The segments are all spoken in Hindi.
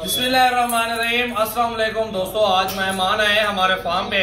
बिस्मिल्लाहिर्रहमानिर्रहीम। अस्सलाम वालेकुम दोस्तों, आज मेहमान आए हैं हमारे फार्म पे।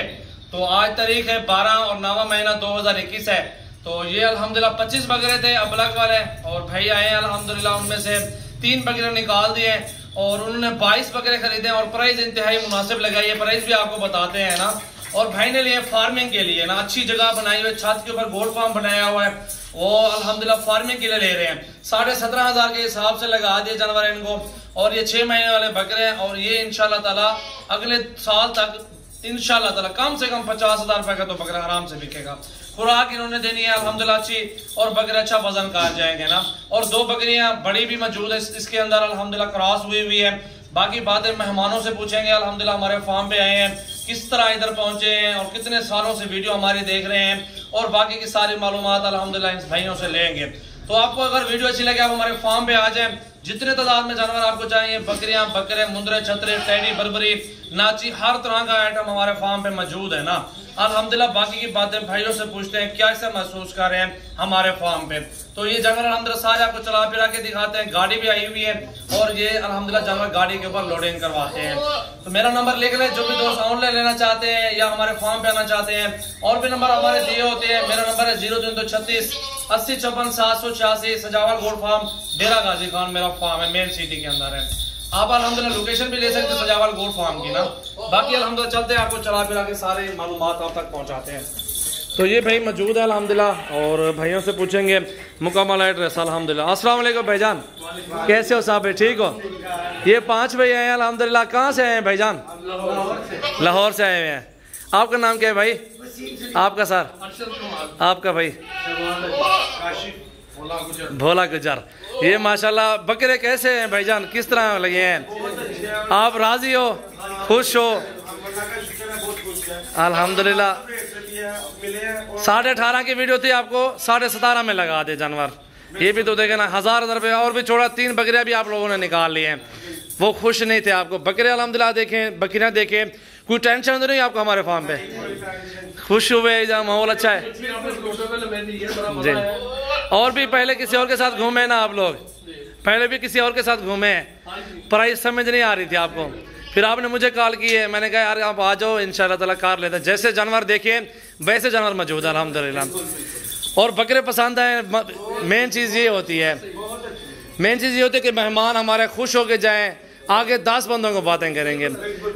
तो आज तारीख है 12 और 9वां महीना 2021 है। तो ये अल्हम्दुलिल्लाह 25 बकरे थे अबलग वाले, और भाई आए हैं अल्हम्दुलिल्लाह, उनमें से 3 बकरे निकाल दिए और उन्होंने 22 बकरे खरीदे और प्राइस इंतहाई मुनासिब लगाई है। प्राइस भी आपको बताते हैं ना। और भाई ने लिए फार्मिंग के लिए ना, अच्छी जगह बनाई हुई, छत के ऊपर गोल्ड फार्म बनाया हुआ है, वो अल्हम्दुलिल्लाह फार्मिंग के लिए ले रहे हैं। 17,500 के हिसाब से लगा दिए जानवर इनको, और ये 6 महीने वाले बकरे हैं। और ये इंशाल्लाह ताला अगले साल तक इंशाल्लाह ताला कम से कम 50,000 रुपए का तो बकरा आराम से बिकेगा। खुराक इन्होंने देनी है अल्हम्दुलिल्लाह अच्छी, और बकरे अच्छा वजन का आ जाएंगे ना। और 2 बकरियां बड़ी भी मौजूद है इसके अंदर, अल्हम्दुलिल्लाह क्रॉस हुई है। बाकी बातें मेहमानों से पूछेंगे। अल्हम्दुलिल्लाह हमारे फार्म पे आए हैं, किस तरह इधर पहुंचे हैं और कितने सालों से वीडियो हमारी देख रहे हैं, और बाकी की सारी मालूमात अल्हम्दुलिल्लाह इन भाइयों से लेंगे। तो आपको अगर वीडियो अच्छी लगे आप हमारे फार्म पे आ जाएं। जितने तादाद में जानवर आपको चाहिए, बकरियां, बकरे, मुंदरे, छतरे, टैडी, बरबरी, नाची, हर तरह का आइटम हमारे फार्म पे मौजूद है ना अल्हम्दुलिल्लाह। बाकी की बातें भाइयों से पूछते हैं क्या से महसूस कर रहे हैं हमारे फार्म पे। तो ये जानवर अल्हम्दुलिल्लाह सारे आपको चला फिरा के दिखाते हैं। गाड़ी भी आई हुई है और ये अल्हम्दुलिल्लाह जानवर गाड़ी के ऊपर लोडिंग करवाते हैं। तो मेरा नंबर लिख ले, जो भी दोस्त ऑनलाइन लेना चाहते हैं या हमारे फार्म पे आना चाहते हैं। और भी नंबर हमारे दिए होते हैं। मेरा नंबर है 0336 80 54 786। सजावल गोल्ड फार्म, डेरा गाजी खान मेरा फार्म है, मेन सिटी के अंदर है। आप अल्हम्दुलिल्लाह लोकेशन भी ले सकते हैं सजावल गोल्ड फार्म की ना। बाकी अल्हम्दुलिल्लाह चलते हैं, आपको चला फिरा के सारे मालूमात आप तक पहुंचाते हैं। तो ये भाई मौजूद है अल्हम्दुलिल्लाह, और भाइयों से पूछेंगे मुकम्मल एड्रेस अल्हम्दुलिल्लाह। अस्सलाम वालेकुम भाईजान, कैसे हो साहब? ठीक हो? ये 5 भाई आए हैं अल्हम्दुलिल्लाह। कहाँ से आए हैं भाईजान? लाहौर से आए हुए हैं। आपका नाम क्या है भाई? आपका सर? आपका भाई? भोला गुजर। ये माशाल्लाह बकरे कैसे हैं भाईजान, किस तरह लगे हैं? आप राजी हो, खुश हो? अल्हम्दुलिल्लाह 18.5 की वीडियो थी, आपको 17.5 में लगा दे जानवर। ये भी तो देखे ना, 1000 रुपये और भी छोड़ा। 3 बकरियां भी आप लोगों ने निकाल लिए हैं। वो खुश नहीं थे आपको बकरे अल्हम्दुलिल्लाह देखें, बकरियां देखें, कोई टेंशन तो नहीं आपको हमारे फार्म पे? खुश हुए, जहाँ माहौल अच्छा है जी। और भी पहले किसी और के साथ घूमे ना आप लोग? पहले भी किसी और के साथ घूमे हैं, प्राइस समझ नहीं आ रही थी आपको, फिर आपने मुझे कॉल की है। मैंने कहा यार आप आ जाओ, इंशाल्लाह ताला कार लेते हैं। जैसे जानवर देखे वैसे जानवर मौजूद है अल्हम्दुलिल्लाह। और बकरे पसंद आए, मेन चीज़ ये होती है, मेन चीज़ ये होती है कि मेहमान हमारे खुश होके जाएं। आगे 10 बंदों को बातें करेंगे,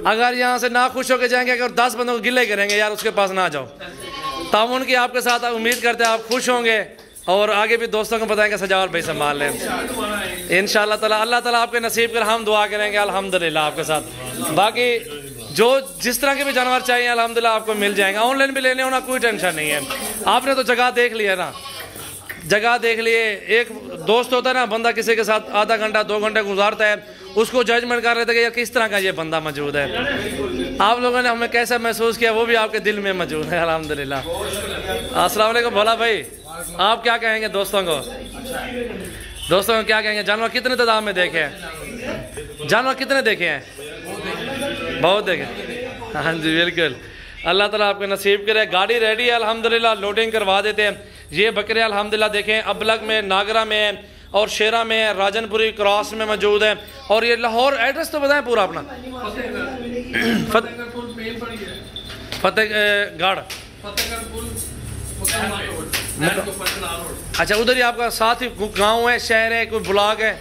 अगर यहाँ से ना खुश होके जाएंगे, अगर 10 बंदों को गिले करेंगे यार उसके पास ना जाओ। तामुन की आपके साथ उम्मीद करते हैं आप खुश होंगे, और आगे भी दोस्तों को बताएंगे सजावल भाई संभाल लें इंशाल्लाह ताला। अल्लाह ताला आपके नसीब कर, हम दुआ करेंगे अल्हम्दुलिल्लाह आपके साथ। बाकी जो जिस तरह के भी जानवर चाहिए अल्हम्दुलिल्लाह आपको मिल जाएंगे। ऑनलाइन भी लेने होना कोई टेंशन नहीं है। आपने तो जगह देख लिया ना, जगह देख लिए। एक दोस्त होता है ना, बंदा किसी के साथ आधा घंटा 2 घंटे गुजारता है, उसको जजमेंट कर रहे थे कि यार किस तरह का ये बंदा मौजूद है। आप लोगों ने हमें कैसा महसूस किया वो भी आपके दिल में मौजूद है अल्हम्दुलिल्लाह। अस्सलाम वालेकुम भोला भाई, आप क्या कहेंगे दोस्तों को? दोस्तों को क्या कहेंगे? जानवर कितने तादाद में देखे हैं? जानवर कितने देखे हैं? बहुत देखे। हाँ जी बिल्कुल, अल्लाह ताला आपके नसीब करे। गाड़ी रेडी है अल्हम्दुलिल्लाह, लोडिंग करवा देते हैं। ये बकरे अल्हम्दुलिल्लाह देखें अबलग में, नागरा में और शेरा में, राजनपुरी क्रॉस में मौजूद है। और ये लाहौर, एड्रेस तो बताएं पूरा अपना। फतेहगढ़, अच्छा उधर ही आपका साथ ही गांव है, शहर है, कोई ब्लॉक है?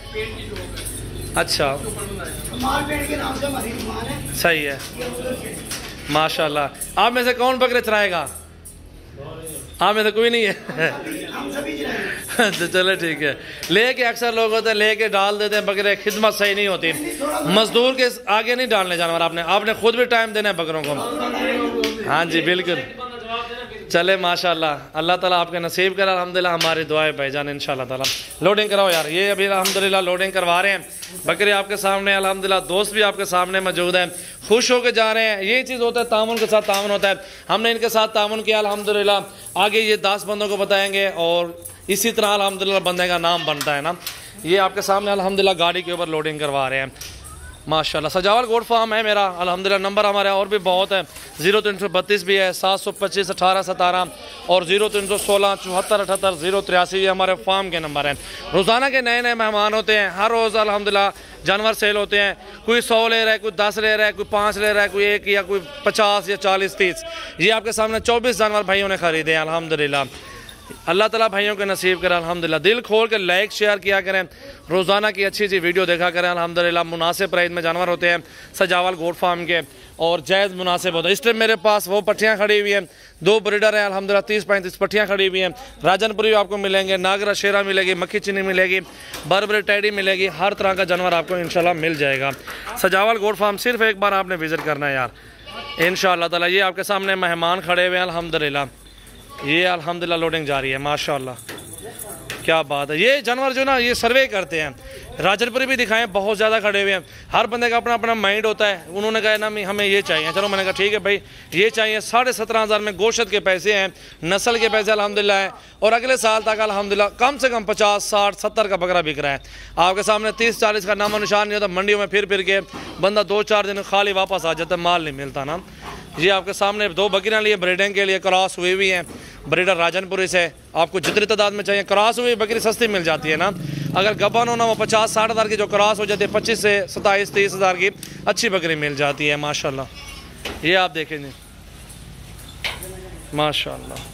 अच्छा सही है माशाल्लाह। आप में से कौन बकरे चराएगा? आप में से कोई नहीं है तो चलो ठीक है। लेके अक्सर लोग होते हैं, लेके डाल देते हैं बकरे, खिदमत सही नहीं होती। मजदूर के आगे नहीं डालने जानवर, आपने खुद भी टाइम देना है बकरों को। हाँ जी बिल्कुल, चले माशाल्लाह, अल्लाह ताला आपके नसीब करे अल्हम्दुलिल्लाह। हमारी दुआ है भाईजान इंशाल्लाह ताला। लोडिंग कराओ यार, ये अभी अल्हम्दुलिल्लाह लोडिंग करवा रहे हैं। बकरे आपके सामने अल्हम्दुलिल्लाह, दोस्त भी आपके सामने मौजूद है, खुश होकर जा रहे हैं। ये चीज़ होता है, तामुन के साथ तामुन होता है। हमने इनके साथ तामुन किया अल्हम्दुलिल्लाह। आगे ये 10 बंदों को बताएंगे और इसी तरह अल्हम्दुलिल्लाह बंदे का नाम बनता है ना। ये आपके सामने अल्हम्दुलिल्लाह गाड़ी के ऊपर लोडिंग करवा रहे हैं। माशाल्लाह। सजावल गोट फार्म है मेरा अल्हम्दुलिल्लाह। नंबर हमारे और भी बहुत है, 0332 भी है, 725 18 17 और 0316 74 78 083 ये हमारे फार्म के नंबर हैं। रोज़ाना के नए नए मेहमान होते हैं, हर रोज़ अल्हम्दुलिल्लाह जानवर सेल होते हैं। कोई 100 ले रहा है, कोई 10 ले रहा है, कोई 5 ले रहा है, कोई 1 या कोई 50 या 40 30। ये आपके सामने 24 जानवर भाइयों ने खरीदे हैं अल्हम्दुलिल्लाह। अल्लाह ताला भाइयों के नसीब करें अल्हम्दुलिल्लाह। दिल खोल के लाइक शेयर किया करें, रोज़ाना की अच्छी अच्छी वीडियो देखा करें अल्हम्दुलिल्लाह। मुनासिब प्राइस में जानवर होते हैं सजावल गोट फार्म के और जायज़ मुनासिब होता है। इस टाइम मेरे पास वो पट्टियाँ खड़ी हुई हैं, 2 ब्रीडर हैं अल्हम्दुलिल्लाह। 30-35 पट्टियाँ खड़ी हुई हैं। राजनपुरी आपको मिलेंगे, नागरा शेरा मिलेगी, मक्खी चीनी मिलेगी, बरबरी टैडी मिलेगी, हर तरह का जानवर आपको इंशाल्लाह मिल जाएगा। सजावल गोट फार्म सिर्फ एक बार आपने विज़िट करना है यार इंशाल्लाह ताला। ये आपके सामने मेहमान खड़े हुए हैं अल्हम्दुलिल्लाह। ये अल्हम्दुलिल्लाह लोडिंग जारी है माशाल्लाह, क्या बात है। ये जानवर जो ना ये सर्वे करते हैं, राजनपुरी भी दिखाएं, बहुत ज़्यादा खड़े हुए हैं। हर बंदे का अपना अपना माइंड होता है। उन्होंने कहा ना हमें ये चाहिए, चलो मैंने कहा ठीक है भाई ये चाहिए। 17,500 में गोश्त के पैसे हैं, नस्ल के पैसे अल्हम्दुलिल्लाह हैं और अगले साल तक अल्हम्दुलिल्लाह कम से कम 50 60 70 का बकरा बिक रहा है। आपके सामने 30 40 का नामो निशान नहीं होता। मंडियों में फिर के बंदा 2-4 दिन खाली वापस आ जाता है, माल नहीं मिलता ना। ये आपके सामने 2 बकरियाँ लिए ब्रीडिंग के लिए क्रॉस हुई हुई हैं, ब्रीडर राजनपुरी से। आपको जितनी तादाद में चाहिए, क्रॉस हुई बकरी सस्ती मिल जाती है ना। अगर गबन होना वो 50-60 हज़ार की जो क्रॉस हो जाती है, 25 से 27-30 हज़ार की अच्छी बकरी मिल जाती है माशाल्लाह। ये आप देखेंगे माशाल्लाह।